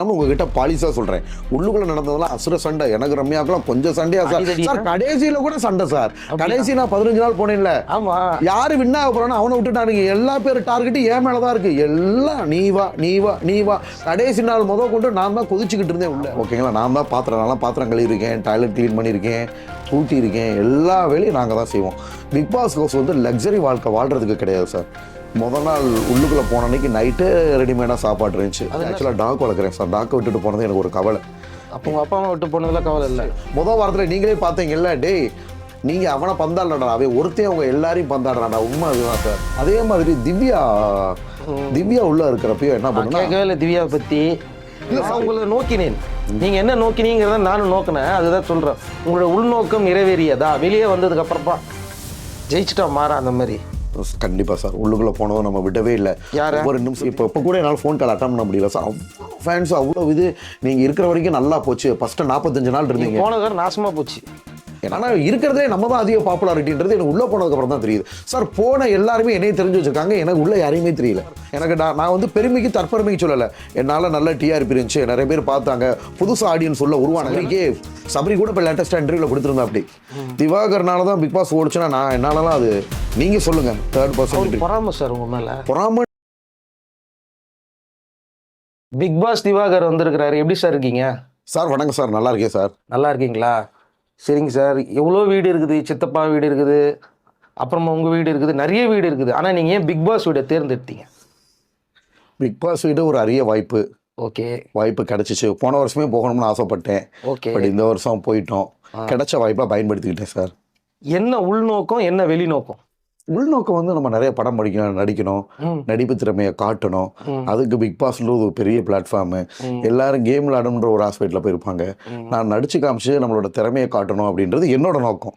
உங்ககிட்ட பாலிசா சொல்றேன், உள்ளுக்குள்ள நடந்ததெல்லாம் அசுர சண்டை. எனக்கு ரம்யாக்கெல்லாம் கொஞ்சம் சண்டையா சார். சார் கடைசியில கூட சண்டை சார். கடைசி நான் 15 நாள் போனேன்ல, ஆமா, யாரு வின்னா போறானோ அவனை விட்டுட்டானுங்க. எல்லா பேரும் டார்கெட் என் மேலதான் இருக்கு. எல்லாம் நீ வா நீ வா நீ வா. கடைசி நாள் கொண்டு நான் தான் கொதிச்சுக்கிட்டு இருந்தேன் உள்ள. ஓகேங்களா, நான் தான் பாத்திரம் கழுவிருக்கேன், டாய்லெட் கிளீன் பண்ணியிருக்கேன், கூட்டி இருக்கேன், எல்லா வேலையும் நாங்கள் தான் செய்வோம். பிக் பாஸ் ஹவுஸ் லக்ஸரி வாழ்க்கை வாழ்றதுக்கு கிடையாது சார். முதல் நாள் உள்ளுக்குள்ளே போன அன்னைக்கு நைட்டு ரெடிமேடாக சாப்பாடு இருந்துச்சு. ஆக்சுவலாக டாக் வளர்க்குறேன் சார். டாக்கை விட்டுட்டு போனது எனக்கு ஒரு கவலை. அப்போ உங்கள் அப்பா அம்மா விட்டு போனதில் கவலை இல்லை. முதல் வாரத்தில் நீங்களே பார்த்தீங்கல்ல, டேய் நீங்கள் அவனை பந்தாடுறா, அவன் ஒருத்தையும் அவங்க எல்லாரையும் பந்தாடுறாடா. உண்மை அதுதான் சார். அதே மாதிரி திவ்யா உள்ள இருக்கிறப்பையும் என்ன பண்ணுன்னா, கேட்கவே திவ்யாவை பற்றி உங்களை நோக்கினேன். நீங்கள் என்ன நோக்கினீங்கிறத நானும் நோக்கினேன். அதுதான் சொல்கிறேன், உங்களோட உள்நோக்கம் நிறைவேறியதா? வெளியே வந்ததுக்கு அப்புறப்பா ஜெயிச்சிட்டா மாறா அந்த மாதிரி? கண்டிப்பாக சார். உள்ளுக்குள்ளே போனதும் நம்ம விடவே இல்லை. ஒரு நிமிஷம் இப்போ கூட என்னால் ஃபோன் கால் அட்டன் பண்ண முடியல சார். அவ்வளோ ஃபேன்ஸ், அவ்வளோ இது. நீங்கள் இருக்கிற வரைக்கும் நல்லா போச்சு. ஃபஸ்ட்டு 45 நாள் இருந்தீங்க, போனது நாசமாக போச்சு. ஆனால் இருக்கிறதே நம்ம தான் அதிக பாப்புலாரிட்டின்றது எனக்கு உள்ளே போனதுக்கப்புறம் தான் தெரியுது சார். போன எல்லாருமே என்னையும் தெரிஞ்சு வச்சுருக்காங்க, எனக்கு உள்ளே யாரையுமே தெரியல. எனக்கு நான் பெருமைக்கு தற்பெருமைக்கு சொல்லலை. என்னால் நல்ல டிஆர்பி இருந்துச்சு, நிறைய பேர் பார்த்தாங்க, புதுசாக ஆடியன்ஸ் உள்ள உருவானே. சபரி கூட இப்போ லேட்டஸ்ட்டாக இன்டர்வியூவில் கொடுத்துருந்தா. அப்படி திவாகர்னால தான் பிக் பாஸ் ஓடிச்சுன்னா நான் என்னாலலாம் அது நீங்கள் சொல்லுங்கள். தேர்ட் பர்சன் பொறாம சார் உங்கள் மேலே. பொறாம. பிக் பாஸ் திவாகர் வந்திருக்கிறாரு. எப்படி சார் இருக்கீங்க சார்? வணக்கம் சார், நல்லா இருக்கேன் சார். நல்லா இருக்கீங்களா? சரிங்க சார். எவ்வளோ வீடு இருக்குது, சித்தப்பா வீடு இருக்குது, அப்புறமா உங்கள் வீடு இருக்குது, நிறைய வீடு இருக்குது. ஆனால் நீங்கள் ஏன் பிக் பாஸ் வீடை தேர்ந்தெடுத்தீங்க? பிக் பாஸ் வீடு ஒரு அரிய வாய்ப்பு. ஓகே, வாய்ப்பு கிடைச்சிச்சு. போன வருஷமே போகணும்னு ஆசைப்பட்டேன். ஓகே, பட் இந்த வருஷம் போயிட்டோம். கிடைச்ச வாய்ப்பை பயன்படுத்திக்கிட்டேன் சார். என்ன உள்நோக்கம், என்ன வெளிநோக்கம்? உள்நோக்கம் நம்ம நிறைய படம் நடிக்கணும், நடிப்பு திறமையை காட்டணும். அதுக்கு பிக் பாஸ்ல ஒரு பெரிய பிளாட்ஃபார்மு. எல்லாரும் கேம் விளையாடணுன்ற ஒரு ஆஸ்பெக்ட்ல போயிருப்பாங்க. நான் நடிச்சு காமிச்சு நம்மளோட திறமையை காட்டணும் அப்படின்றது என்னோட நோக்கம்.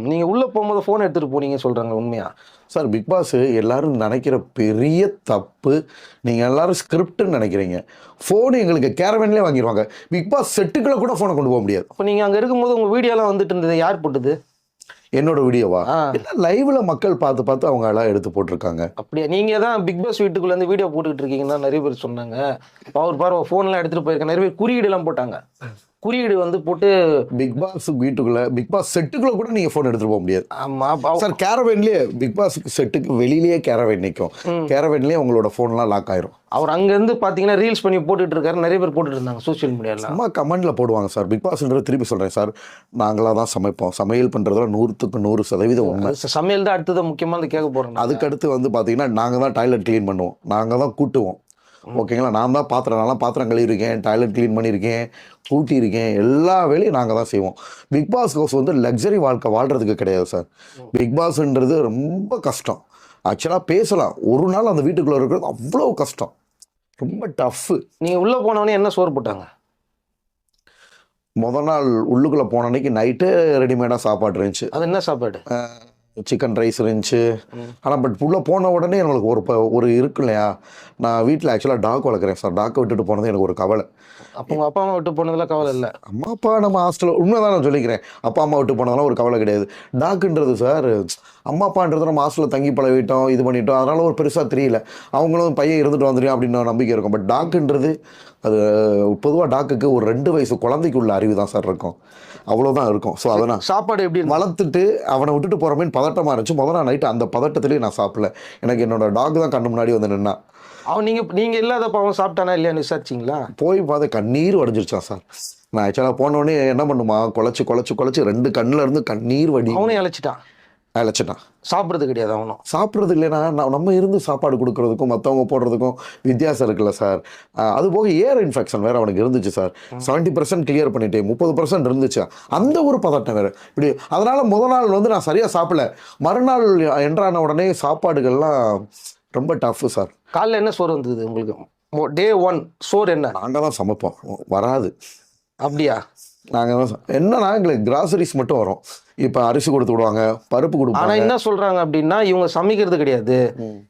நீங்கள் உள்ளே போகும்போது ஃபோன் எடுத்துகிட்டு போனீங்க சொல்கிறாங்க, உண்மையா சார்? பிக் பாஸ் எல்லாரும் நினைக்கிற பெரிய தப்பு, நீங்கள் எல்லாரும் ஸ்கிரிப்டுன்னு நினைக்கிறீங்க. ஃபோனு எங்களுக்கு கேரவன்லேயே வாங்கிடுவாங்க. பிக் பாஸ் செட்டுக்குள்ளே கூட ஃபோனை கொண்டு போக முடியாது. அப்போ நீங்கள் அங்கே இருக்கும்போது உங்கள் வீடியோலாம் வந்துட்டு இருந்தது யார் போட்டது? என்னோட வீடியோவா? எல்லாம் லைவ்ல மக்கள் பார்த்து அவங்க எல்லாம் எடுத்து போட்டிருக்காங்க. அப்படியே நீங்கள் தான் பிக் பாஸ் வீட்டுக்குள்ள இருந்து வீடியோ போட்டுக்கிட்டு இருக்கீங்கன்னா நிறைய பேர் சொன்னாங்க. அவர் பாரு ஃபோன்லாம் எடுத்துகிட்டு போயிருக்கேன். நிறைய பேர் குறியீடுலாம் போட்டாங்க. குறியீடு போட்டு பிக் பாஸ் வீட்டுக்குள்ள, பிக் பாஸ் செட்டுக்குள்ள கூட நீங்க போன் எடுத்துட்டு போக முடியாது. ஆமா சார், கேரவேன்லயே பிக் பாஸ் செட்டுக்கு வெளியிலேயே கேரவேன் நிற்கும். கேரவேன்லயே உங்களோட போன்லாம் லாக் ஆயிரும். அவர் அங்கேருந்து பார்த்தீங்கன்னா ரீல்ஸ் பண்ணி போட்டுட்டு இருக்காரு. நிறைய பேர் போட்டுட்டு இருந்தாங்க சோசியல் மீடியாவில். சும்மா கமெண்ட்ல போடுவாங்க சார். பிக் பாஸ்ன்றது திருப்பி சொல்றேன் சார், நாங்களாக தான் சமைப்போம். சமையல் பண்றதுல 100% உண்மை. சமையல் தான் அடுத்தது முக்கியமாக கேட்க போறோம். அதுக்கு அடுத்து பார்த்தீங்கன்னா நாங்கள் தான் டாய்லெட் கிளீன் பண்ணுவோம், நாங்கள் தான் கூட்டுவோம். ஓகேங்களா, நான் தான் பாத்திரம் கழுவிருக்கேன், டாய்லெட் கிளீன் பண்ணியிருக்கேன், கூட்டியிருக்கேன், எல்லா வேலையும் நாங்கள் தான் செய்வோம். பிக் பாஸ் ஹவுஸ் லக்ஸரி வாழ்க்கை வாழ்றதுக்கு கிடையாது சார். பிக் பாஸ்ன்றது ரொம்ப கஷ்டம். ஆக்சுவலாக பேசலாம், ஒரு நாள் அந்த வீட்டுக்குள்ளே இருக்கிறது அவ்வளோ கஷ்டம், ரொம்ப டஃப்பு. நீங்கள் உள்ளே போனவொடனே என்ன சோறு போட்டாங்க? முதல் நாள் உள்ளுக்குள்ளே போன அன்னைக்கு நைட்டு ரெடிமேடாக சாப்பாடு இருந்துச்சு. அது என்ன சாப்பாடு? சிக்கன் ரைஸ் இருந்துச்சு. ஆனால் பட் உள்ளே போன உடனே எங்களுக்கு ஒரு இருக்கு இல்லையா, நான் வீட்டில் ஆக்சுவலாக டாக் வளர்க்குறேன் சார். டாக்கை விட்டுட்டு போனது எனக்கு ஒரு கவலை. அப்போ உங்கள் அப்பா அம்மா விட்டு போனதில் கவலை இல்லை? அம்மா அப்பா நம்ம ஹாஸ்டலில் உண்மைதான் நான் சொல்லிக்கிறேன். அப்பா அம்மா விட்டு போனதெல்லாம் ஒரு கவலை கிடையாது. டாக்குன்றது சார், அம்மா அப்பான்றது நம்ம ஹாஸ்டலில் தங்கி பழகிட்டோம், இது பண்ணிட்டோம், அதனால ஒரு பெருசாக தெரியல. அவங்களும் பையன் இருந்துட்டு வந்துடும் அப்படின்னு நம்பிக்கை இருக்கும். பட் டாக்குன்றது அது பொதுவாக டாக்குக்கு ஒரு 2 வயசு குழந்தைக்கு உள்ள அறிவு தான் சார் இருக்கும், அவ்வளோதான் இருக்கும். ஸோ அதனால் சாப்பாடு எப்படி வளர்த்துட்டு அவனை விட்டுட்டு போகிறமேன்னு பதட்டமாக இருந்துச்சு. முதல் நாள் நைட்டு அந்த பதட்டத்துலேயே நான் சாப்பிடல. எனக்கு என்னோட டாக் தான் கண்ணு முன்னாடி நின்னா. அவன் நீங்கள் இல்லாதப்ப அவன் சாப்பிட்டானா இல்லையான்னு விசாரிச்சிங்களா? போய் பார்த்து கண்ணீர் வடிஞ்சிருச்சான் சார். நான் ஆக்சுவலாக போனோடனே என்ன பண்ணுமா, குழச்சி 2 கண்ணில் இருந்து கண்ணீர் வடி. அவனே அழைச்சிட்டான். சாப்பிட்றது கிடையாது. அவனும் சாப்பிட்றது இல்லைன்னா நம்ம இருந்து சாப்பாடு கொடுக்கறதுக்கும் மற்றவங்க போடுறதுக்கும் வித்தியாசம் இருக்குல்ல சார். அது போக ஏர் இன்ஃபெக்ஷன் வேறு அவனுக்கு இருந்துச்சு சார். 70% கிளியர் பண்ணிட்டேன், 30% இருந்துச்சு. அந்த ஒரு பதட்டம் வேறு இப்படி. அதனால் முதல் நாள் நான் சரியாக சாப்பிடல. மறுநாள் என்றான உடனே சாப்பாடுகள்லாம் ரொம்ப டஃப்பு சார். காலைல என்ன சோறு வந்தது உங்களுக்கு? டே 1 சோறு என்ன? நாங்கள் தான் சமைப்போம், வராது. அப்படியா? நாங்கள் தான் என்னன்னா எங்களுக்கு கிராசரிஸ் மட்டும் வரும். இப்போ அரிசி கொடுத்து விடுவாங்க, பருப்பு கொடுப்பாங்க. ஆனால் என்ன சொல்கிறாங்க அப்படின்னா, இவங்க சமைக்கிறது கிடையாது.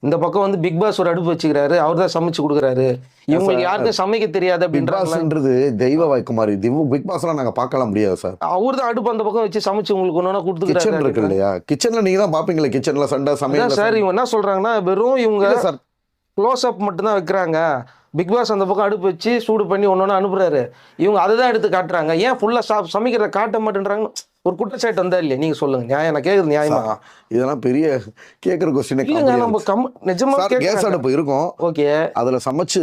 இந்த பக்கம் பிக் பாஸ் ஒரு அடுப்பு வச்சுக்கிறாரு, அவர் தான் சமைச்சு கொடுக்குறாரு, இவங்களுக்கு யாருக்கும் சமைக்க தெரியாது அப்படின்றது தெய்வ வாய்க்கு மாதிரி. பிக் பாஸ்லாம் நாங்கள் பார்க்கலாம் முடியாது சார். அவர் தான் அடுப்பு அந்த பக்கம் வச்சு சமைச்சு உங்களுக்கு ஒன்று கொடுத்துருக்காரு. கிச்சன் இருக்கு இல்லையா, கிச்சனில் நீங்கள் தான் பார்ப்பீங்களே, கிச்சனில் சண்டை சமையல் சார். இவங்க என்ன சொல்கிறாங்கன்னா, வெறும் இவங்க சார் க்ளோஸ் அப் மட்டும்தான் வைக்கிறாங்க, பிக் பாஸ் அந்த பக்கம் அடுப்பு வச்சு சூடு பண்ணி ஒன்று அனுப்புறாரு. இவங்க அதை தான் எடுத்து காட்டுறாங்க. ஏன் ஃபுல்லாக சமைக்கிறத காட்ட மாட்டேன்றாங்க? ஒரு குற்றச்சாட்டு வந்தா இல்லையா? நீங்க சொல்லுங்க. நியாயம் நான் கேட்குறது நியாயமா? இதெல்லாம் பெரிய கேட்குற கொஸ்டின். நம்ம நிஜமா கேஸ் அடுப்பு இருக்கும். ஓகே, அதில் சமைச்சு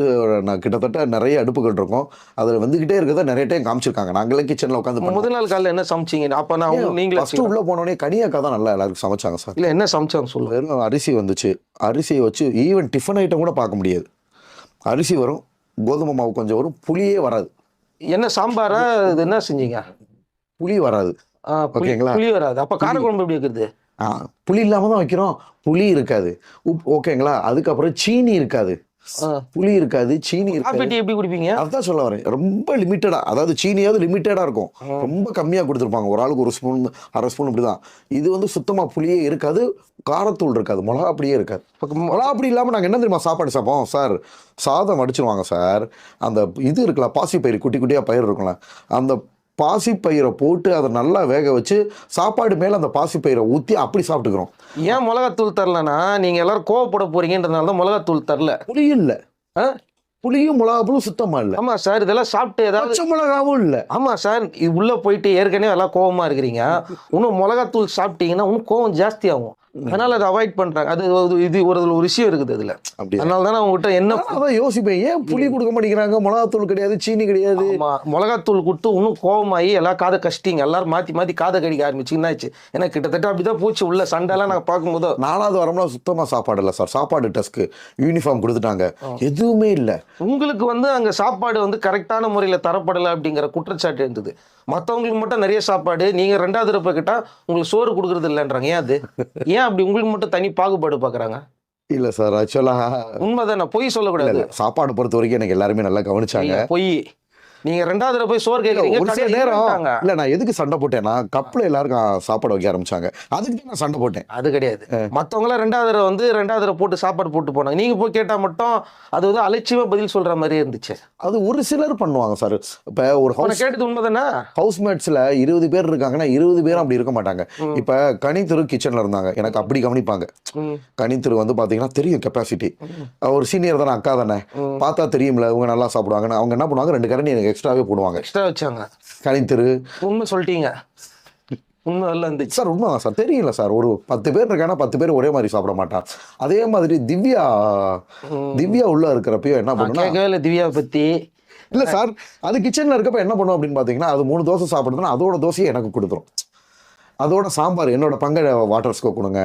நான் கிட்டத்தட்ட நிறைய அடுப்புகள் இருக்கும். அதில் வந்துகிட்டே இருக்கிறத நிறைய டைம் காமிச்சிருக்காங்க. நாங்களே கிச்சனில் உட்காந்து முதல் நாள் காலையில் என்ன சமைச்சிங்க? அப்போ நான் நீங்களே ஃபஸ்ட்டு உள்ளே போனோடனே கனியாக்கா தான் நல்லா எல்லாருக்கும் சமைச்சாங்க சார். இல்லை என்ன சமைச்சாங்க சொல்லுங்க. வெறும் அரிசி வந்துச்சு. அரிசியை வச்சு ஈவன் டிஃபன் ஐட்டம் கூட பார்க்க முடியாது. அரிசி வரும், கோதுமை மாவு கொஞ்சம் வரும், புளியே வராது. என்ன சாம்பாரா? இது என்ன செஞ்சீங்க? புளி வராது. ஓகேங்களா? புளி வராது. அப்போ காரக்குழம்பு எப்படி வைக்கிறது? புளி இல்லாமல் தான் வைக்கிறோம். புளி இருக்காது. ஓகேங்களா? அதுக்கப்புறம் சீனி இருக்காது. புளி இருக்காது, சீனி இருக்காது. எப்படி குடிப்பீங்க? அதுதான் சொல்ல வரேன். ரொம்ப லிமிட்டடா, அதாவது சீனியாவது லிமிட்டடா இருக்கும். ரொம்ப கம்மியா கொடுத்துருப்பாங்க. ஒரு ஆளுக்கு 1 ஸ்பூன் 1/2 ஸ்பூன் இப்படிதான். இது வந்து சுத்தமா புளியே இருக்காது, காரத்தூள் இருக்காது, மிளகா அப்படியே இருக்காது. மிளகா அப்படி இல்லாமல் நாங்கள் என்ன தெரியுமா சாப்பாடு சாப்பிடுவோம் சார்? சாதம் வடிச்சிருவாங்க சார். அந்த இது இருக்குல்ல, பாசிப்பயிறு குட்டி குட்டியாக பயிர் இருக்குல்ல, அந்த பாசிப்பயிரை போட்டு அதை நல்லா வேக வச்சு சாப்பாடு மேலே அந்த பாசிப்பயிரை ஊற்றி அப்படி சாப்பிட்டுக்கிறோம். ஏன் மிளகாத்தூள் தரலன்னா நீங்கள் எல்லாரும் கோவப்பட போறீங்கன்றதுனால தான் மிளகாத்தூள் தரல. புளியும் இல்லை, புளியும் மிளகாப்பும் சுத்தமா இல்லை. ஆமா சார், இதெல்லாம் சாப்பிட்டு ஏதாவது பச்சை மிளகாவும் இல்லை. ஆமா சார், இது உள்ள போயிட்டு ஏற்கனவே எல்லாம் கோவமா இருக்கிறீங்க. இன்னும் மிளகாத்தூள் சாப்பிட்டீங்கன்னா இன்னும் கோவம் ஜாஸ்தி ஆகும். அதனால அதை அவாய்ட் பண்றாங்க. அது இது ஒரு விஷயம் இருக்குது அதுல. அதனால தானே உங்ககிட்ட என்ன அதான் யோசிப்பேன், ஏன் புளி கொடுக்க மாட்டேங்கிறாங்க? மிளகாத்தூள் கிடையாது, சீனி கிடையாது. மிளகாத்தூள் கொடுத்து இன்னும் கோவமாயி எல்லாம் காதை கஷ்டிங்க. எல்லாரும் மாத்தி காதை கடிக்க ஆரம்பிச்சுன்னாச்சு. ஏன்னா கிட்டத்தட்ட அப்படிதான் போச்சு உள்ள சண்டைலாம் நாங்கள் பார்க்கும்போது. 4வது வாரம்லாம் சுத்தமா சாப்பாடு இல்லை சார். சாப்பாடு டெஸ்க்கு யூனிஃபார்ம் கொடுத்துட்டாங்க, எதுவுமே இல்லை. உங்களுக்கு வந்து அங்க சாப்பாடு வந்து கரெக்டான முறையில தரப்படலை அப்படிங்கிற குற்றச்சாட்டு இருந்தது. மற்றவங்களுக்கு மட்டும் நிறைய சாப்பாடு, நீங்க 2வது தடவை கிட்டா உங்களுக்கு சோறு கொடுக்கறது இல்லைன்றாங்க. ஏன் அது? ஏன் அப்படி உங்களுக்கு மட்டும் தனி பாகுபாடு பாக்குறாங்க? இல்ல சார், ஆக்சுவலா உண்மைதானே, பொய் சொல்லக்கூடாது. சாப்பாடு பொறுத்த வரைக்கும் எனக்கு எல்லாருமே நல்லா கவனிச்சாங்க. பொய். நீங்க 2வது தடவை போய் சோறு கேட்கறீங்க. ஒரு சில நேரம் இல்ல, நான் எதுக்கு சண்டை போட்டேன்னா கப்ல எல்லாருக்கும் சாப்பாடு வைக்க ஆரம்பிச்சாங்க, அதுக்கு தான் நான் சண்டை போட்டேன். அது கிடையாது. மற்றவங்க 2வது தடவை வந்து 2வது தடவை போட்டு சாப்பாடு போட்டு போனாங்க. நீங்க போய் கேட்டா மட்டும் அது வந்து அலட்சியமா பதில் சொல்ற மாதிரி இருந்துச்சு. அது ஒரு சிலர் பண்ணுவாங்க சார். இப்ப ஒரு கேட்டது உண்மைதானே? ஹவுஸ்மேட்ஸ்ல 20 பேர் இருக்காங்கன்னா 20 பேரும் அப்படி இருக்க மாட்டாங்க. இப்ப கனித்திரு கிச்சன்ல இருந்தாங்க, எனக்கு அப்படி கவனிப்பாங்க. கனித்திரு வந்து பாத்தீங்கன்னா தெரியும் கெப்பாசிட்டி, ஒரு சீனியர் தானே, அக்கா தானே, பார்த்தா தெரியும்ல இவங்க நல்லா சாப்பிடுவாங்க. அவங்க என்ன பண்ணுவாங்க, 2 கரண்டி எனக்கு எக்ஸ்ட்ராவே போடுவாங்க. எக்ஸ்ட்ரா வச்சாங்க. கனித்திரு உண்மை சொல்லிட்டீங்க. உண்மை எல்லாம் இருந்துச்சு சார். உண்மை சார், தெரியல சார். ஒரு 10 பேர் இருக்காங்கன்னா 10 பேர் ஒரே மாதிரி சாப்பிட மாட்டான். அதே மாதிரி திவ்யா உள்ள இருக்கிறப்பயோ என்ன பண்ணுவோம், திவ்யா பத்தி இல்ல சார், அது கிச்சன்ல இருக்கப்ப என்ன பண்ணுவோம் அப்படின்னு பாத்தீங்கன்னா, அது 3 தோசை சாப்பிடுதுன்னா அதோட தோசையை எனக்கு கொடுத்துரும். அதோட சாம்பார் என்னோட பங்கை வாட்டர்ஸ்கோ கொடுங்க.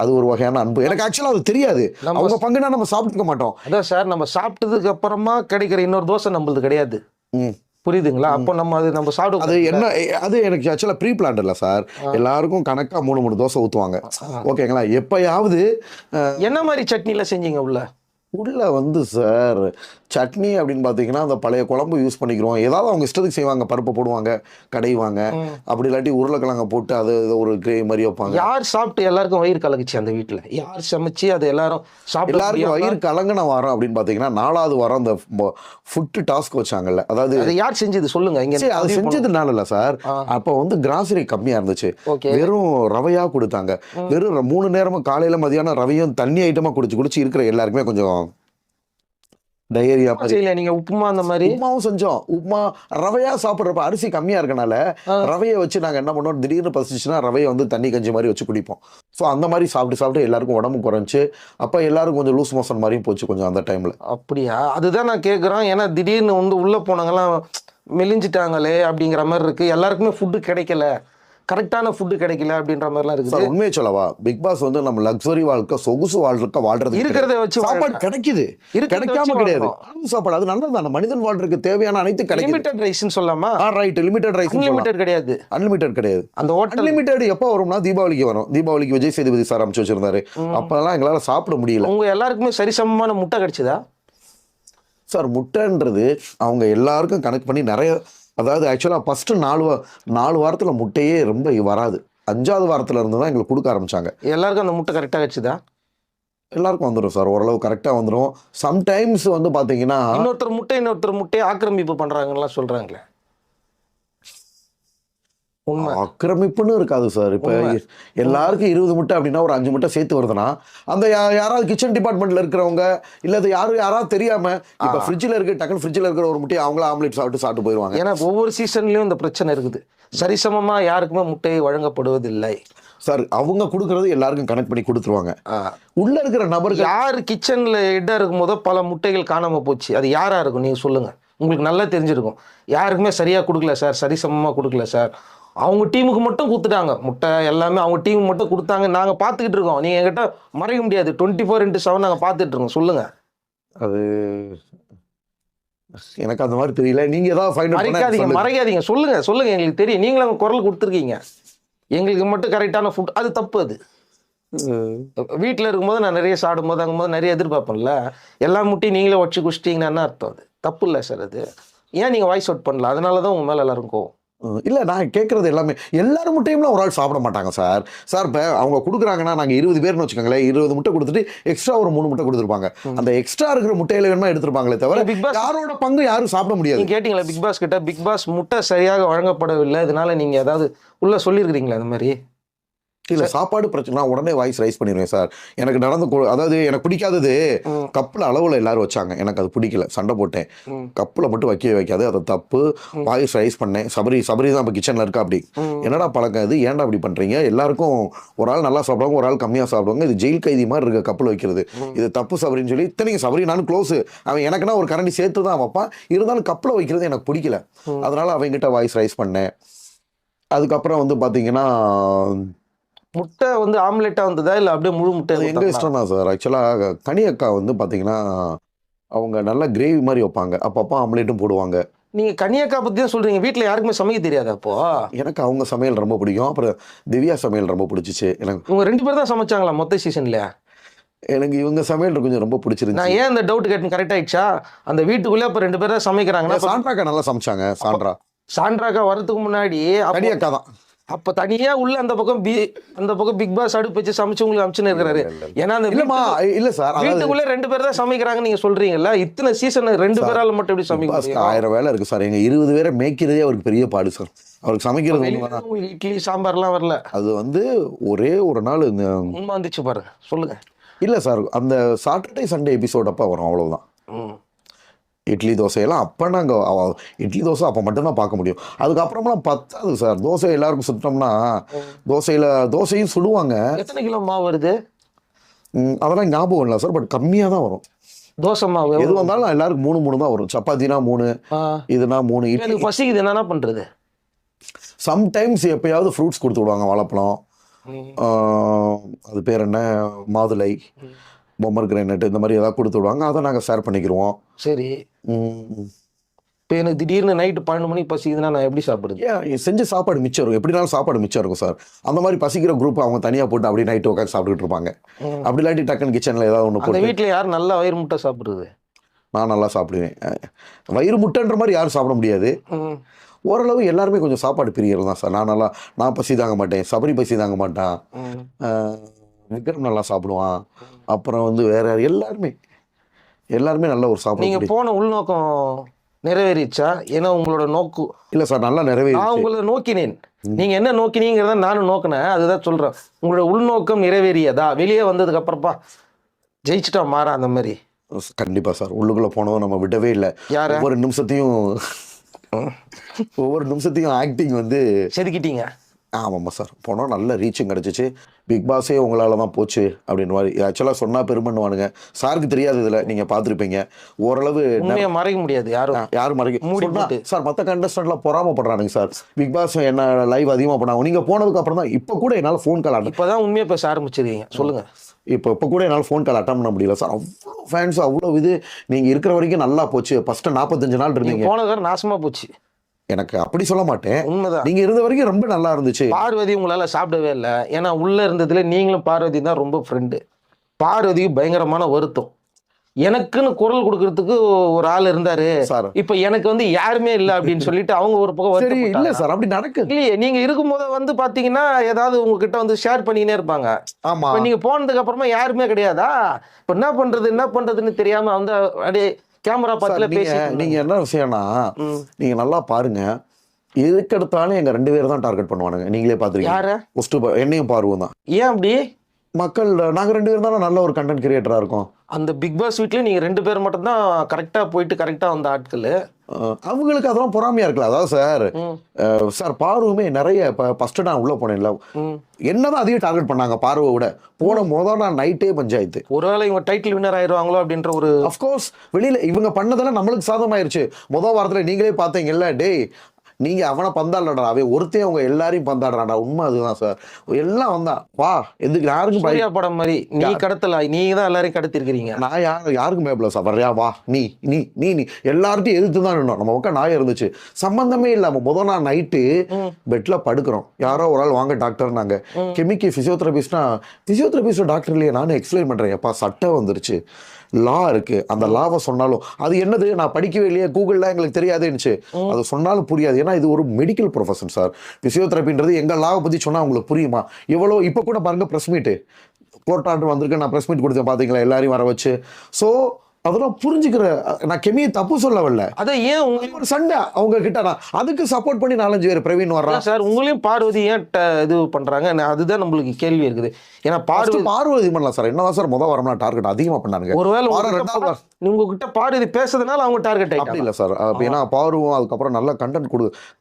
அது ஒரு வகையான அன்பு. எனக்கு ஆக்சுவலா அது தெரியாது, அவங்க பங்குனா நம்ம சாப்பிட்டுக்க மாட்டோம். அதான் சார், நம்ம சாப்பிட்டதுக்கு அப்புறமா கிடைக்கிற இன்னொரு தோசை நம்மளுது கிடையாது. புரியுதுங்களா? அப்போ நம்ம சாப்பிடும் அது என்ன, அது எனக்கு ஆக்சுவலா ப்ரீ பிளான் இல்லை சார். எல்லாருக்கும் கணக்கா 3 தோசை ஊற்றுவாங்க. ஓகேங்களா? எப்பயாவது என்ன மாதிரி சட்னிலாம் செஞ்சீங்க உள்ள வந்து சார்? சட்னி அப்படின்னு பார்த்தீங்கன்னா அந்த பழைய குழம்பு யூஸ் பண்ணிக்கிறோம். ஏதாவது அவங்க இஷ்டத்துக்கு செய்வாங்க, பருப்பை போடுவாங்க, கடைவாங்க, அப்படி இல்லாட்டி உருளைக்கிழங்க போட்டு அது ஒரு கிரேவி மாதிரி வைப்பாங்க. யார் சாப்பிட்டு எல்லாருக்கும் வயிறு கலங்குச்சு அந்த வீட்டில்? யார் சமைச்சு அது எல்லாரும் சாப்பிட்டு எல்லாருக்கும் வயிறு கலங்கின வாரம் அப்படின்னு பார்த்தீங்கன்னா 4வது வாரம் அந்த ஃபுட் டாஸ்க் வச்சாங்கல்ல, அதாவது யார் செஞ்சது சொல்லுங்க. இங்க அது செஞ்சதுனால இல்லை சார், அப்போ வந்து கிராசரி கம்மியாக இருந்துச்சு. வெறும் ரவையா கொடுத்தாங்க. வெறும் 3 நேரமும் காலையில மதியானம் ரவையும் தண்ணி ஐட்டமா குடிச்சு இருக்கிற எல்லாருக்குமே கொஞ்சம் டயரியா மாதிரி. நீங்க உப்புமா அந்த மாதிரி உப்புமாவும் செஞ்சோம். உப்புமா ரவையா சாப்பிட்றப்ப அரிசி கம்மியா இருக்கனால ரவையை வச்சு நாங்க என்ன பண்ணோம், திடீர்னு பசிச்சுன்னா ரவையை வந்து தண்ணி கஞ்சி மாதிரி வச்சு குடிப்போம். ஸோ அந்த மாதிரி சாப்பிட்டு எல்லாருக்கும் உடம்பு குறைஞ்சு, அப்ப எல்லாரும் கொஞ்சம் லூஸ் மோஷன் மாதிரியும் போச்சு கொஞ்சம் அந்த டைம்ல. அப்படியா? அதுதான் நான் கேட்குறேன். ஏன்னா திடீர்னு வந்து உள்ள போனவங்கலாம் மெலிஞ்சிட்டாங்களே அப்படிங்கிற மாதிரி இருக்கு. எல்லாருக்குமே ஃபுட்டு கிடைக்கல, கரெக்டான ஃபுட்டு கிடைக்கல அப்படின்ற மாதிரிலாம் இருக்குது. உண்மையை சொல்லவா, பிக் பாஸ் வந்து நம்ம லக்ஸரி வாழ்க்கை, சொகுசு வாழ்றது இருக்கிறத வச்சு சாப்பாடு கிடைக்குது, கிடைக்காம கிடையாது. சாப்பாடு அது நல்லது, மனிதன் வாழ்றதுக்கு தேவையான அனைத்து கிடைக்கும். லிமிடெட் ரைஸ்னு சொல்லாமா? Right, limited rice. அன்லிமிடெட் கிடையாது. அன்லிமிடெட் கிடையாது. அந்த ஹோட்டல் அன்லிமிடெட் எப்போ வரும்னா தீபாவளிக்கு வரும். தீபாவளிக்கு விஜய் சேதுபதி சார் அமைச்சு வச்சிருந்தாரு. அப்பெல்லாம் எங்களால சாப்பிட முடியல. உங்க எல்லாருக்குமே சரிசமமான முட்டை கிடைச்சதா சார்? முட்டைன்றது அவங்க எல்லாருக்கும் கனெக்ட் பண்ணி நிறைய, அதாவது ஆக்சுவலாக ஃபஸ்ட்டு 4 வாரத்தில் முட்டையே ரொம்ப வராது. 5வது வாரத்தில் இருந்து தான் எங்களுக்கு கொடுக்க ஆரம்பிச்சாங்க. எல்லாருக்கும் அந்த முட்டை கரெக்டாக வச்சுதா? எல்லாருக்கும் வந்துடும் சார், ஓரளவு கரெக்டாக வந்துடும். சம்டைம்ஸ் வந்து பார்த்தீங்கன்னா இன்னொருத்தர் முட்டையை ஆக்கிரமிப்பு பண்ணுறாங்கலாம் சொல்கிறாங்களே. உண்மை. ஆக்கிரமிப்புன்னு இருக்காது சார். இப்போ எல்லாருக்கும் 20 முட்டை அப்படின்னா ஒரு 5 முட்டை சேர்த்து வருதுன்னா அந்த யாராவது கிச்சன் டிபார்ட்மெண்ட்ல இருக்கிறவங்க இல்ல அது யாராவது தெரியாம இப்ப ஃப்ரிட்ஜில் இருக்கு, டக்குனு ஃப்ரிட்ஜில் இருக்கிற ஒரு முட்டையை அவங்கள ஆம்லேட் சாப்பிட்டு போயிடுவாங்க. ஏன்னா ஒவ்வொரு சீசன்லயும் இந்த பிரச்சனை இருக்குது. சரிசமமா யாருக்குமே முட்டை வழங்கப்படுவதில்லை சார். அவங்க கொடுக்கறது எல்லாருக்கும் கனெக்ட் பண்ணி கொடுத்துருவாங்க. உள்ள இருக்கிற நபர்கள் யார் கிச்சன்ல இடம் இருக்கும் போதோ பல முட்டைகள் காணாம போச்சு. அது யாரா இருக்கும் நீங்க சொல்லுங்க. உங்களுக்கு நல்லா தெரிஞ்சிருக்கும். யாருக்குமே சரியா கொடுக்கல சார், சரிசமமா கொடுக்கல சார். அவங்க டீமுக்கு மட்டும் கொடுத்துட்டாங்க முட்டை எல்லாமே, அவங்க டீமுக்கு மட்டும் கொடுத்தாங்க. நாங்க பார்த்துக்கிட்டு இருக்கோம். நீங்க என்கிட்ட மறைக்க முடியாது. 24x7 நாங்க பார்த்துட்டு இருக்கோம். சொல்லுங்க. அது எனக்கு அந்த மாதிரி தெரியல. நீங்க ஏதாவது ஃபைண்ட் அவுட் மறைக்காதீங்க, மறைக்காதீங்க. சொல்லுங்க சொல்லுங்க, எங்களுக்கு தெரியும். நீங்களும் குரல் கொடுத்துருக்கீங்க. எங்களுக்கு மட்டும் கரெக்டான ஃபுட், அது தப்பு. அது வீட்டில் இருக்கும்போது நான் நிறைய சாப்பிடும்போது அங்கும்போது நிறைய எதிர்பார்ப்பேன்ல. எல்லா முட்டையும் நீங்களே வச்சு குடிச்சிட்டிங்கன்னா என்ன அர்த்தம்? அது தப்பு இல்லை சார். அது ஏன் நீங்கள் வாய்ஸ் அவுட் பண்ணல? அதனால தான் உங்கள் மேலே எல்லாரும் கோவம். இல்லை, நான் கேட்குறது எல்லாமே எல்லாரும் முட்டையும்லாம் ஒரு ஆள் சாப்பிட மாட்டாங்க சார். சார் இப்போ அவங்க கொடுக்குறாங்கன்னா நாங்கள் 20 பேர்னு வச்சுக்கோங்களேன், 20 முட்டை கொடுத்துட்டு எக்ஸ்ட்ரா ஒரு 3 முட்டை கொடுத்துருப்பாங்க. அந்த எக்ஸ்ட்ரா இருக்கிற முட்டையில வேணுமா எடுத்துருப்பாங்களே தவிர பிக் பாஸ் யாரோட பங்கு யாரும் சாப்பிட முடியாது. நீங்கள் கேட்டிங்களா பிக் பாஸ் கிட்ட? பிக் பாஸ் முட்டை சரியாக வழங்கப்படவில்லை, இதனால நீங்கள் ஏதாவது உள்ள சொல்லியிருக்கிறீங்களா அந்த மாதிரி? இல்லை, சாப்பாடு பிரச்சனை உடனே வாய்ஸ் ரைஸ் பண்ணிடுவேன் சார். எனக்கு அதாவது எனக்கு பிடிக்காதது கப்பில் அளவில் எல்லாரும் வச்சாங்க. எனக்கு அது பிடிக்கல, சண்டை போட்டேன். கப்பில் மட்டும் வைக்காது, அது தப்பு. வாய்ஸ் ரைஸ் பண்ணேன். சபரி தான் இப்போ கிச்சனில் இருக்கா. அப்படி என்னடா பழக்கம் இது, ஏன்டா அப்படி பண்ணுறீங்க? எல்லாருக்கும் ஒரு ஆள் நல்லா சாப்பிடுவாங்க, ஒரு ஆள் கம்மியாக சாப்பிடுவாங்க. இது ஜெயில் கைதி மாதிரி இருக்கு கப்பில் வைக்கிறது. இது தப்பு சபரின்னு சொல்லி இத்தனைக்கு சபரி நானும் க்ளோஸ். அவன் எனக்குன்னா ஒரு கரண்டி சேர்த்து தான் வைப்பான். இருந்தாலும் கப்பில் வைக்கிறது எனக்கு பிடிக்கல. அதனால அவங்ககிட்ட வாய்ஸ் ரைஸ் பண்ணேன். அதுக்கப்புறம் வந்து பார்த்தீங்கன்னா முட்டை வந்து ஆம்லெட்டா வந்ததா இல்லை அப்படியே முழு முட்டை? எங்க இஷ்டம் தான் சார். ஆக்சுவலாக கனி அக்கா வந்து பார்த்தீங்கன்னா அவங்க நல்லா கிரேவி மாதிரி வைப்பாங்க, அப்பப்போ ஆம்லேட்டும் போடுவாங்க. நீங்க கன்னியாக்கா பத்தி தான் சொல்றீங்க. வீட்டில் யாருக்குமே சமைக்க தெரியாது அப்போ? எனக்கு அவங்க சமையல் ரொம்ப பிடிக்கும். அப்புறம் திவ்யா சமையல் ரொம்ப பிடிச்சிச்சு எனக்கு. இவங்க 2 பேர் தான் சமைச்சாங்களா மொத்த சீசன்ல? எனக்கு இவங்க சமையல் கொஞ்சம் ரொம்ப பிடிச்சிருந்துச்சு. நான் ஏன் இந்த டவுட் கேட்டேன், கரெக்ட் ஆயிடுச்சா? அந்த வீட்டுக்குள்ளே இப்போ 2 பேர் தான் சமைக்கிறாங்கன்னா சாண்ட்ராக்கா நல்லா சமைச்சாங்க. சாண்ட்ராக்கா வரதுக்கு முன்னாடி கனி அக்கா தான். அப்ப தனியா உள்ள அந்த பக்கம் பிக் பாஸ் அடுப்பு வச்சு சமைச்சு உங்களுக்கு அமிச்சுன்னு இருக்கிறாரு. ஏன்னா அந்த இல்ல சார், வீட்டுக்குள்ள 2 பேர் தான் சமைக்கிறாங்க நீங்க சொல்றீங்கல்ல. இத்தனை சீசன் 2 பேரால மட்டும் எப்படி சமைக்க? 1000 வேலை இருக்கு சார். எங்க 20 பேரை மேய்க்கிறதே அவருக்கு பெரிய பாடு சார். அவருக்கு சமைக்கிறது இட்லி சாம்பார்லாம் வரல. அது வந்து ஒரே ஒரு நாள் உண்மை வந்துச்சு பாருங்க. சொல்லுங்க. இல்ல சார், அந்த சாட்டர்டே சண்டே எபிசோட் அப்ப வரும், அவ்வளவுதான். இட்லி தோசையெல்லாம் அப்போ நாங்கள் இட்லி தோசை அப்போ மட்டும்தான் பார்க்க முடியும். அதுக்கப்புறமெல்லாம் பத்தாது சார். தோசை எல்லாருக்கும் சுட்டோம்னா தோசையும் சுடுவாங்க. எத்தனை கிலோ மாவு வருது அதெல்லாம் ஞாபகம் இல்லை சார். பட் கம்மியாக தான் வரும் தோசை மாவு. எது வந்தாலும் எல்லாருக்கும் 3 தான் வரும். சப்பாத்தினா 3, இதுனா 3. இட்லி பசிக்குது, என்ன பண்ணுறது? சம்டைம்ஸ் எப்பயாவது ஃப்ரூட்ஸ் கொடுத்து விடுவாங்க. வாழைப்பழம், அது பேர் என்ன, மாதுளை, பொம்மர் கிரைனட், இந்த மாதிரி ஏதாவது கொடுத்து விடுவாங்க. அதை நாங்கள் ஷேர் பண்ணிக்கிடுவோம். சரி. இப்போ எனக்கு திடீர்னு நைட்டு 12 மணிக்கு பசிக்குதுன்னா நான் எப்படி சாப்பிடுறது? ஏன் செஞ்ச சாப்பாடு மிச்சம் இருக்கும், எப்படினாலும் சாப்பாடு மிச்சம் இருக்கும் சார். அந்த மாதிரி பசிக்கிற குரூப் அவங்க தனியாக போட்டு அப்படியே நைட்டு உட்காந்து சாப்பிட்டுட்டு இருப்பாங்க. அப்படி இல்லாட்டி டக்குன்னு கிச்சனில் ஏதாவது ஒன்று போட்டு. வீட்டில் யார் நல்லா வயிறு முட்டை சாப்பிட்றது? நான் நல்லா சாப்பிடுவேன். வயிறு முட்டைன்ற மாதிரி யாரும் சாப்பிட முடியாது. ஓரளவு எல்லாருமே கொஞ்சம் சாப்பாடு பிரியர் தான் சார். நான் பசி தாங்க மாட்டேன், சபரி பசி தாங்க மாட்டான், விக்ரம் நல்லா சாப்பிடுவான். அப்புறம் வந்து வேற எல்லாருமே நல்ல ஒரு சாப்பாடு. நீங்க போன உள்நோக்கம் நிறைவேறிச்சா? ஏன்னா உங்களோட நோக்கு இல்ல சார், நல்லா நிறைவேறி. நான் உங்களை நோக்கினேன், நீங்க என்ன நோக்கினீங்கிறத நானும் நோக்கினேன். அதுதான் சொல்றேன். உங்களோட உள்நோக்கம் நிறைவேறியதா? வெளியே வந்ததுக்கு அப்புறப்பா ஜெயிச்சுட்டா மாறா அந்த மாதிரி? கண்டிப்பா சார். உள்ளுக்குள்ள போனதும் நம்ம விடவே இல்லை. ஒவ்வொரு நிமிஷத்தையும் ஆக்டிங் வந்து செதுக்கிட்டீங்க. ஆமாம்மா சார். போனோம், நல்ல ரீச்சும் கிடச்சிச்சு. பிக் பாஸே உங்களால் தான் போச்சு அப்படின்னு மாதிரி ஆக்சுவலாக சொன்னால் பெருமண்ணுவானுங்க. சாருக்கு தெரியாது, இதில் நீங்கள் பார்த்துருப்பீங்க. ஓரளவு மறைக்க முடியாது, யாரும் மறைக்க சார். மற்ற கண்டஸ்டன்ட்லாம் பொறாமப்படுறானுங்க சார். பிக் பாஸ் என்ன லைவ் அதிகமாக பண்ணாங்க. நீங்கள் போனதுக்கு அப்புறம் தான் இப்போ கூட என்னால் ஃபோன் கால் இப்போ தான் உண்மையாக பேச ஆரம்பிச்சிருக்கீங்க. சொல்லுங்கள். இப்போ கூட என்னால் ஃபோன் கால் அட்டன் பண்ண முடியல சார். அவ்வளோ ஃபேன்ஸ், அவ்வளோ இது. நீங்கள் இருக்கிற வரைக்கும் நல்லா போச்சு. ஃபஸ்ட்டு 45 நாள் இருந்தீங்க. போனது நாசமாக போச்சு. எனக்கு அப்படி சொல்ல மாட்டேன், உண்மைதான். நீங்க இருந்த வரைக்கும் ரொம்ப நல்லா இருந்துச்சு. பார்வதி உங்களால சாப்பிடவே இல்லை. ஏன்னா உள்ள இருந்ததுல நீங்களும் பார்வதி தான் ரொம்ப ஃப்ரெண்டு. பார்வதிக்கு பயங்கரமான வருத்தம். எனக்குன்னு குரல் கொடுக்கறதுக்கு ஒரு ஆள் இருந்தாரு சார். இப்ப எனக்கு வந்து யாருமே இல்லை அப்படின்னு சொல்லிட்டு அவங்க ஒரு பக்கம். இல்ல சார், அப்படி நடக்குது இல்லையே. நீங்க இருக்கும்போது வந்து பாத்தீங்கன்னா ஏதாவது உங்ககிட்ட வந்து ஷேர் பண்ணினே இருப்பாங்க. ஆமா. நீங்க போனதுக்கு அப்புறமா யாருமே கிடையாதா? இப்ப என்ன பண்றதுன்னு தெரியாம வந்து அப்படியே கேமரா பார்த்துல பேசி. நீங்க என்ன விஷயம்னா, நீங்க நல்லா பாருங்க, எதுக்கெடுத்தாலும் எங்க 2 பேர் தான் டார்கெட் பண்ணுவானுங்க. நீங்களே பாத்துருக்கீங்க. யார? ஃபர்ஸ்ட் என்னையும் பார்வம் தான். ஏன் அப்படி? மக்கள் நாங்க 2 பேரும் தானே நல்ல ஒரு கண்டென்ட் கிரியேட்டரா இருக்கோம். அந்த பிக் பாஸ் வீட்லயே நீங்க 2 பேர் மட்டும் தான் கரெக்டா போயிட்டு கரெக்டா வந்த ஆட்கள். அவங்களுக்கு அதெல்லாம் பொறாமையா இருக்குல்ல. அதாவது சார் பார்வமே நிறைய ஃபர்ஸ்ட் நான் உள்ள போனேன்ல, என்னதான் அதிகம் டார்கெட் பண்ணாங்க பார்வை விட. போன முதல் நாள் நைட்டே பஞ்சாயத்து. ஒருவேளை இவங்க டைட்டில் வின்னர் ஆயிடுவாங்களோ அப்படின்ற ஒரு அஃப்கோர்ஸ் வெளியில இவங்க பண்ணதெல்லாம் நம்மளுக்கு சாதமாயிருச்சு. முதல் வாரத்துல நீங்களே பார்த்தீங்கல்ல, டேய் நீங்க அவனை பந்தாடுறா, அவன் ஒருத்தையும் அவங்க எல்லாரையும் பந்தாடுறாடா. உண்மை அதுதான் சார். எல்லாம் வந்தான் வா, எதுக்கு யாருக்கும் சூர்யா படம் மாதிரி நீ கடத்தல, நீங்க தான் எல்லாரையும் கடத்திருக்கிறீங்க. நான் யாருக்கும் பயப்படல சார். வர்றியா வா, நீ நீ நீ நீ எல்லார்ட்டையும் எதிர்த்து தான் நின்னோம். நம்ம பக்கம் நாயம் இருந்துச்சு, சம்பந்தமே இல்லாம. முதல் நாள் நைட்டு பெட்ல படுக்கிறோம், யாரோ ஒரு ஆள் வாங்க டாக்டர் நாங்க கெமிக்கல் பிசியோதெரபிஸ்ட்னா, பிசியோதெரபிஸ்ட் டாக்டர் இல்லையே, நானும் எக்ஸ்பிளைன் பண்றேன். எப்பா சட்டம் வந்துருச்சு, லா இருக்கு, அந்த லாவை சொன்னாலும் அது என்னது நான் படிக்கவே இல்லையே, கூகுள்ல எங்களுக்கு தெரியாதுன்னுச்சு. அது சொன்னாலும் புரியாது. ஏன்னா இது ஒரு மெடிக்கல் ப்ரொஃபஷன் சார். பிசியோதெரபின்றது எங்க லாவை பத்தி சொன்னா உங்களுக்கு புரியுமா? எவ்வளோ இப்போ கூட பாருங்க ப்ரெஸ் மீட்டு, கோர்ட் ஆர்டர் வந்திருக்கு, நான் ப்ரெஸ் மீட் கொடுத்தேன் பாத்தீங்களா, எல்லாரையும் வர வச்சு. ஸோ அதெல்லாம் புரிஞ்சுக்கிற, நான் கெமியை தப்பு சொல்ல வரல. அதை ஏன் உங்களுக்கு ஒரு சண்டை அவங்க கிட்ட, நான் அதுக்கு சப்போர்ட் பண்ணி 4-5 பேர் பிரவீன் வர்றான் சார். உங்களையும் பார்வதி ஏன் இது பண்றாங்க, அதுதான் நம்மளுக்கு கேள்வி இருக்குது. ஏன்னா பார்வதி பண்ணலாம் சார். என்னதான் சார் முதல் வாரம் டார்கெட் அதிகமா பண்ணாங்க. ஒருவேளை உங்ககிட்ட பார்வதி பேசுறதுனால அவங்க டார்கெட் அப்படி இல்லை சார். ஏன்னா பார்வம் அதுக்கப்புறம் நல்ல கண்டென்ட்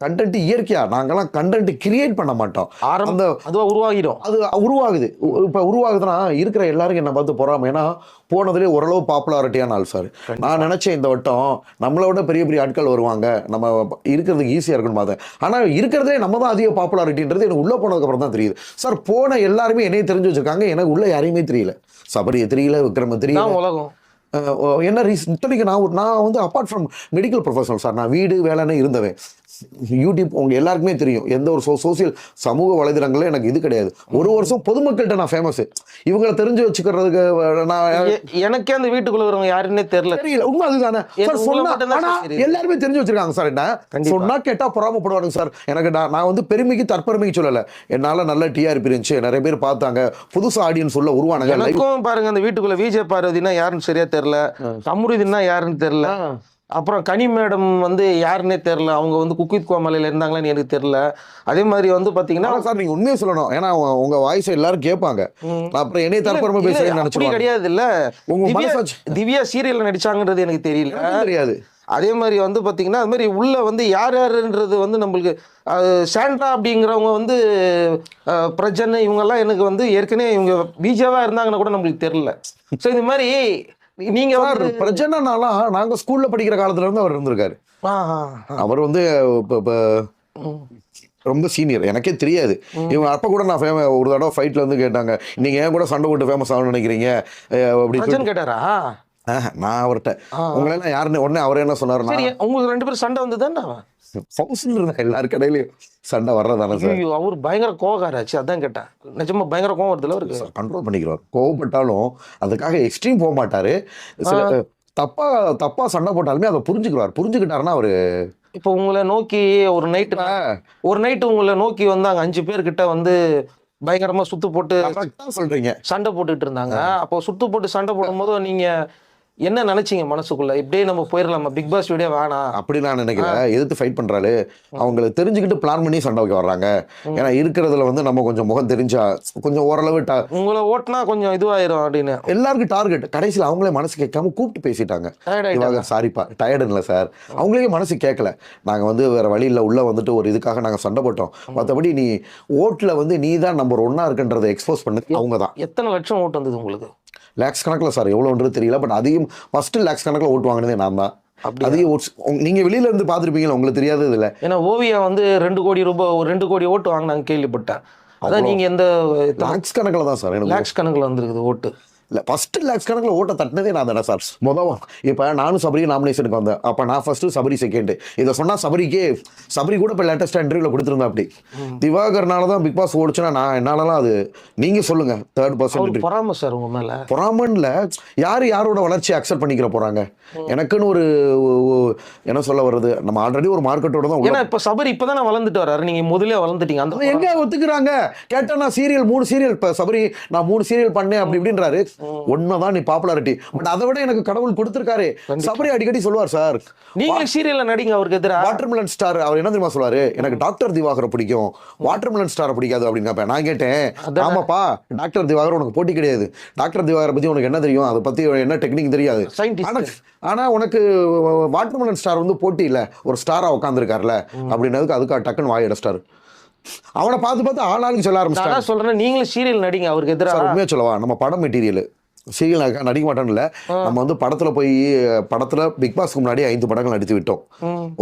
கண்டென்ட் இயற்கையா நாங்கெல்லாம் கண்டென்ட் கிரியேட் பண்ண மாட்டோம். அந்த அதுவா உருவாகிடும். அது உருவாகுது. இப்ப உருவாகுதுன்னா இருக்கிற எல்லாருக்கும் என்ன பார்த்து போறாம. ஏன்னா போனதுலேயே ஓரளவு பாப்புலாரிட்டியான ஆள் சார். நான் நினைச்சேன் இந்த வட்டம் நம்மளோட பெரிய பெரிய ஆட்கள் வருவாங்க, நம்ம இருக்கிறதுக்கு ஈஸியா இருக்குன்னு பார்த்தேன். ஆனா இருக்கிறதே நம்ம தான் அதிக பாப்புலாரிட்டின்றது எனக்கு உள்ள போனதுக்கு அப்புறம் தான் தெரியுது சார். போன எல்லாருமே என்னைய தெரிஞ்சு வச்சிருக்காங்க, எனக்கு உள்ள யாரையுமே தெரியல. சபரியை தெரியல, விக்ரம தெரியல, உலகம் என்ன ரீசன் இத்தனைக்கு நான் வந்து apart from medical professional sir. நான் வீடு வேலைன்னு இருந்தவன். யூடியூப் உங்க எல்லாருக்குமே தெரியும், எந்த ஒரு சோசியல் சமூக வலைதளங்கள்ல எனக்கு இது கிடையாது. ஒரு வருஷம் பொதுமக்கள்கிட்ட நான் ஃபேமஸ். இவங்களை தெரிஞ்சு வச்சுக்கிறதுக்கு எனக்கே அந்த வீட்டுக்குள்ள வரவங்க யாருன்னே தெரியல. உண்மை அதுதானே. எல்லாருமே தெரிஞ்சு வச்சிருக்காங்க சார். என்ன சொன்னா கேட்டா பொறாமப்படுவாங்க சார். எனக்கு நான் வந்து பெருமைக்கு தற்பெருமைக்கு சொல்லல. என்னால நல்ல டிஆர்பி இருந்துச்சு, நிறைய பேர் பார்த்தாங்க, புதுசா ஆடியன்ஸ் உள்ள உருவானாங்க. எனக்கும் பாருங்க அந்த வீட்டுக்குள்ள விஜய் பார்வதினா யாருன்னு சரியா தெரியல, கமருதீன்னா யாருன்னு தெரியல, அப்புறம் கனி மேடம் வந்து யாருன்னே தெரியல, அவங்க வந்து குக்வித் கோமாளில இருந்தாங்களான்னு எனக்கு தெரியல. அதே மாதிரி வந்து பாத்தீங்கன்னா சார் நீங்க உண்மையை சொல்லணும், ஏன்னா உங்க வாய்ஸ் எல்லாரும் கேட்பாங்க. அப்புறம் என்னைய தற்பெருமை பேசுறேன்னு நினைச்சு கிடையாது இல்ல. திவ்யா சீரியல்ல நடிச்சாங்கன்றது எனக்கு தெரியாது. அதே மாதிரி வந்து பாத்தீங்கன்னா அது மாதிரி உள்ள வந்து யார் யாருன்றது வந்து நம்மளுக்கு சாண்ட்ரா அப்படிங்கிறவங்க வந்து பிரஜன் இவங்கெல்லாம் எனக்கு வந்து ஏற்கனவே இவங்க பிஜேவா இருந்தாங்கன்னு கூட நம்மளுக்கு தெரியல. ஸோ இது மாதிரி நீங்க பிரச்சனைனாலாம் நாங்க ஸ்கூல்ல படிக்கிற காலத்துல இருந்து அவர் இருந்திருக்காரு. அவர் வந்து ரொம்ப சீனியர், எனக்கே தெரியாது. இவங்க அப்ப கூட நான் ஒரு தடவை ஃபைட்ல வந்து கேட்டாங்க, நீங்க ஏன் கூட சண்டை போட்டு ஃபேமஸ் ஆகணும்னு நினைக்கிறீங்க அப்படின்னு கேட்டாரா. நான் அவர்கிட்ட உங்களெல்லாம் யாருன்னு உடனே அவர் என்ன சொன்னாரு, உங்களுக்கு 2 பேரும் சண்டை வந்ததுதானே எல்லாரும் கடையிலயும் சண்டை வர்றதானே சார். அவர் பயங்கர கோவக்காராச்சு, அதான் கேட்டேன். நிஜமா பயங்கர கோவம் வருதுல அவருக்கு. கண்ட்ரோல் பண்ணிக்கிறார். கோவப்பட்டாலும் அதுக்காக எக்ஸ்ட்ரீம் போக மாட்டாரு. சில தப்பா சண்டை போட்டாலுமே அதை புரிஞ்சுக்கிட்டாருன்னா அவரு. இப்போ உங்களை நோக்கி ஒரு நைட்டு உங்களை நோக்கி வந்தாங்க 5 பேர்கிட்ட வந்து பயங்கரமா சுத்து போட்டு சொல்றீங்க சண்டை போட்டுட்டு இருந்தாங்க. அப்போ சுத்து போட்டு சண்டை போடும் போது நீங்க என்ன நினைச்சீங்க மனசுக்குள்ள? இப்படியே நம்ம போயிடலாமா, பிக் பாஸ் வீடியோ வேணாம் அப்படி நான் நினைக்கிறேன். எதிர்த்து ஃபைட் பண்றாரு, அவங்களை தெரிஞ்சுக்கிட்டு பிளான் பண்ணி சண்டை வைக்க வர்றாங்க. ஏன்னா இருக்கிறதுல வந்து நம்ம கொஞ்சம் முகம் தெரிஞ்சா கொஞ்சம் ஓரளவு உங்களை ஓட்டினா கொஞ்சம் இதுவாயிரும் அப்படின்னு எல்லாருக்கும் டார்கெட். கடைசியில் அவங்களே மனசு கேட்காம கூப்பிட்டு பேசிட்டாங்க. சாரிப்பா டயர்டு இல்லை சார், அவங்களே மனசு கேட்கல. நாங்க வந்து வேற வழியில் உள்ள வந்துட்டு ஒரு இதுக்காக நாங்க சண்டை போட்டோம். மற்றபடி நீ ஓட்டுல வந்து நீ தான் நம்பர் 1 இருக்குன்றதை எக்ஸ்போஸ் பண்ணது அவங்க தான். எத்தனை லட்சம் ஓட்டு வந்தது உங்களுக்கு? லேக்ஸ் கணக்கில் சார், எவ்வளோன்றது தெரியல. பட் அதிகம் ஃபர்ஸ்ட் லேக்ஸ் கணக்கில் ஓட்டு வாங்கினதே நான் தான். அதிகம் ஓட்ஸ் நீங்க வெளியில இருந்து பார்த்துருப்பீங்களா, உங்களுக்கு தெரியாது இல்லை. ஏன்னா ஓவியா வந்து 2 கோடி ரூபாய் 2 கோடி ஓட்டு வாங்கினாங்க கேள்விப்பட்டேன். அதான் நீங்க எந்த லேக்ஸ் கணக்கில் தான் சார், எனக்கு லேக்ஸ் கணக்கில் வந்துருக்குது ஓட்டு. இல்லை ஃபர்ஸ்ட் லேக்ஸ் கணக்கில் ஓட்ட தட்டினதே நான் தானே சார். இப்போ நானும் சபரி நாமினேஷனுக்கு வந்தேன். அப்போ நான் ஃபர்ஸ்ட், சபரி செகண்ட். இதை சொன்னால் சபரி கூட இப்போ லேட்டஸ்ட்டாக இன்டர்வியூவில் கொடுத்துருந்தேன். அப்படி திவாகர்னால தான் பிக் பாஸ் ஓடிச்சுன்னா நான் என்னாலலாம் அது நீங்கள் சொல்லுங்க 3rd பொறாம சார் உங்க மேலே. பொறாமன்ல யாரோட வளர்ச்சியை அக்செப்ட் பண்ணிக்கிற போறாங்க. எனக்குன்னு ஒரு என்ன சொல்ல வருது, நம்ம ஆல்ரெடி ஒரு மார்க்கெட்டோட தான். ஏன்னா இப்போ சபரி இப்போ தான் வளர்ந்துட்டு வர்றாரு, நீங்க முதல்ல வளர்ந்துட்டீங்க. அந்த எங்க ஒத்துக்கிறாங்க கேட்டா, நான் சீரியல் 3 சீரியல் இப்போ சபரி நான் 3 சீரியல் பண்ணேன் அப்படி இப்படின்றாரு. ஒன்னதான் நீ பாப்புலாரிட்டி. பட் அதை விட எனக்கு கடவுள் கொடுத்திருக்காரு. சபரி அடிக்கடி சொல்லுவார் சார், நீங்க சீரியல்ல நடிங்க அவருக்கு எதிராக. வாட்டர்மெலன் ஸ்டார் அவர் என்ன தெரியுமா சொல்லுவாரு, எனக்கு டாக்டர் திவாகரை பிடிக்கும், வாட்டர்மெலன் ஸ்டாரை பிடிக்காது அப்படின்னு கேட்பேன். நான் கேட்டேன், ஆமாப்பா டாக்டர் திவாகர் உனக்கு போட்டி கிடையாது, டாக்டர் திவாகரை பத்தி உனக்கு என்ன தெரியும், அதை பத்தி என்ன டெக்னிக் தெரியாது, ஆனா உனக்கு வாட்டர்மெலன் ஸ்டார் வந்து போட்டி இல்ல, ஒரு ஸ்டாரா உட்காந்துருக்காருல அப்படின்னதுக்கு அதுக்காக டக்குன்னு வாய் அடைச்சிட்டாரு. அவனை பார்த்து ஆளாளுக்கு சொல்ல ஆரம்பிச்சாங்க. சொல்றேன் நீங்களும் சீரியல் நடிங்க அவருக்கு எதிராக. உண்மையா சொல்லவா, நம்ம படம் மெட்டீரியல் சீரியல் நடிக்க மாட்டோம்னு இல்லை, நம்ம வந்து படத்துல பிக் பாஸ்க்கு முன்னாடி 5 படங்கள் நடித்து விட்டோம்.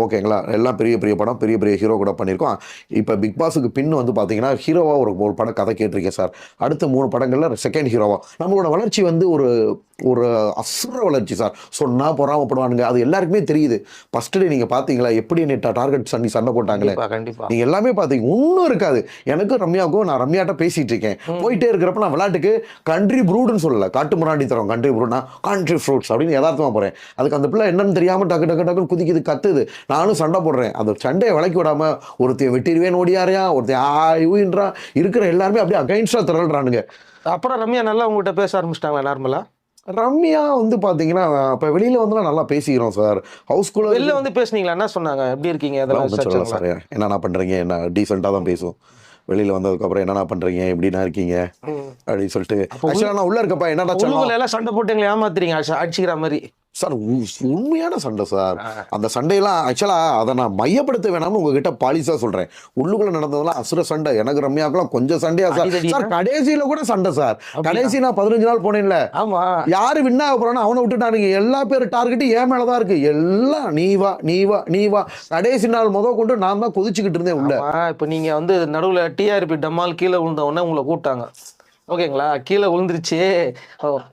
ஓகேங்களா, எல்லாம் பெரிய பெரிய படம், பெரிய பெரிய ஹீரோ கூட பண்ணியிருக்கோம். இப்போ பிக் பாஸுக்கு பின் வந்து பார்த்தீங்கன்னா ஹீரோவா ஒரு படம் கதை கேட்டிருக்கேன் சார். அடுத்த 3 படங்கள்ல செகண்ட் ஹீரோவா. நம்மளோட வளர்ச்சி வந்து ஒரு அசுர வளர்ச்சி சார். சொன்னா பொறாமப்படுவானுங்க, அது எல்லாருக்குமே தெரியுது. ஃபர்ஸ்ட் டே நீங்க பாத்தீங்களா எப்படி டார்கெட் பண்ணி சண்டை போட்டாங்களே, நீங்க எல்லாமே பாத்தீங்க. ஒன்றும் இருக்காது. எனக்கும் ரம்யாவுக்கும், நான் ரம்யாட்ட பேசிட்டு இருக்கேன், போயிட்டே இருக்கிறப்ப நான் விளையாட்டுக்கு கண்ட்ரி ப்ரூடுன்னு சொல்லல, காட்டு முன்னாடி தரோம் கண்ட்ரி ப்ரூட்னா கண்ட்ரி ஃப்ரூட்ஸ் அப்படின்னு யதார்த்தமா போறேன். அதுக்கு அந்த பிள்ளை என்னன்னு தெரியாம டக்கு டக்கு டக்குன்னு குதிக்குது, கத்துது. நானும் சண்டை போடுறேன். அந்த சண்டையை விளக்கி விடாம ஒருத்தைய வெட்டிடுவேன் ஓடியாரையா, ஒருத்தைய ஆயுன்றா, இருக்கிற எல்லாருமே அப்படியே அகைன்ஸ்டா திரள்றானுங்க. அப்புறம் ரம்யா நல்லா உங்ககிட்ட பேச ஆரம்பிச்சிட்டாங்களா நார்மலா? ரம்யா வந்து பாத்தீங்கன்னா இப்போ வெளியில வந்து நல்லா பேசிக்கிறோம் சார். ஹவுஸ்குள்ள வெளில வந்து பேசுனீங்களா, என்ன சொன்னாங்க, எப்படி இருக்கீங்க, அதெல்லாம் சார் என்னென்ன பண்றீங்க, என்ன டீசெண்டா தான் பேசுவோம். வெளியில வந்ததுக்கு என்னென்ன பண்றீங்க, எப்படின்னா இருக்கீங்க அப்படின்னு சொல்லிட்டு. ஆக்சுவலா நான் உள்ள இருக்கப்பா என்னடா சண்டை போட்டுங்களே ஏமாத்துறீங்க அடிச்சுக்கிற மாதிரி சார். உண்மையான சண்டை சார். அந்த சண்டையெல்லாம் ஆக்சுவலா அதை நான் மையப்படுத்த வேணாம்னு உங்ககிட்ட பாலிசா சொல்றேன். உள்ளுக்குள்ள நடந்ததெல்லாம் அசுர சண்டை. எனக்கு ரம்யாக்கெல்லாம் கொஞ்சம் சண்டையா சார். சார் கடைசியில கூட சண்டை சார். கடைசி நான் 15 நாள் போனேன்ல, ஆமா, யாரு வின்னா போறோம்னா அவனை விட்டுட்டானுங்க. எல்லா பேரும் டார்கெட் ஏன் மேலதான் இருக்கு. எல்லாம் நீ வா நீ வா நீ வா. கடைசி நாள் கொண்டு நான் தான் கொதிச்சுக்கிட்டு இருந்தேன் உள்ள. இப்ப நீங்க வந்து நடுவுல டிஆர்பி டம்மால் கீழே விழுந்த உடனே உங்களை கூப்பிட்டாங்க. ஓகேங்களா, கீழே விழுந்துருச்சு,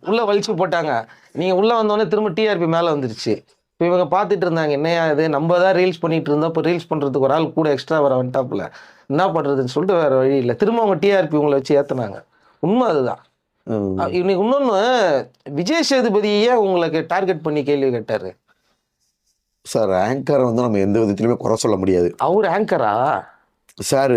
உள்ள வலிச்சு போட்டாங்க. நீங்கள் உள்ளே வந்தோடனே திரும்ப டிஆர்பி மேலே வந்துருச்சு. இப்போ இவங்க பார்த்துட்டு இருந்தாங்க, என்னையா இது, நம்ம தான் ரீல்ஸ் பண்ணிட்டு இருந்தோம், இப்போ ரீல்ஸ் பண்ணுறதுக்கு ஒரு ஆள் கூட எக்ஸ்ட்ரா வர வந்துட்டாப்புல, என்ன பண்ணுறதுன்னு சொல்லிட்டு வேறு வழி இல்லை, திரும்ப அவங்க டிஆர்பி உங்களை வச்சு ஏற்றுனாங்க. உண்மை அதுதான். இன்னைக்கு இன்னொன்று, விஜய் சேதுபதியே உங்களுக்கு டார்கெட் பண்ணி கேள்வி கேட்டார் சார். ஆங்கரை வந்து நம்ம எந்த விதத்திலுமே குறை சொல்ல முடியாது. அவர் ஆங்கரா சார்?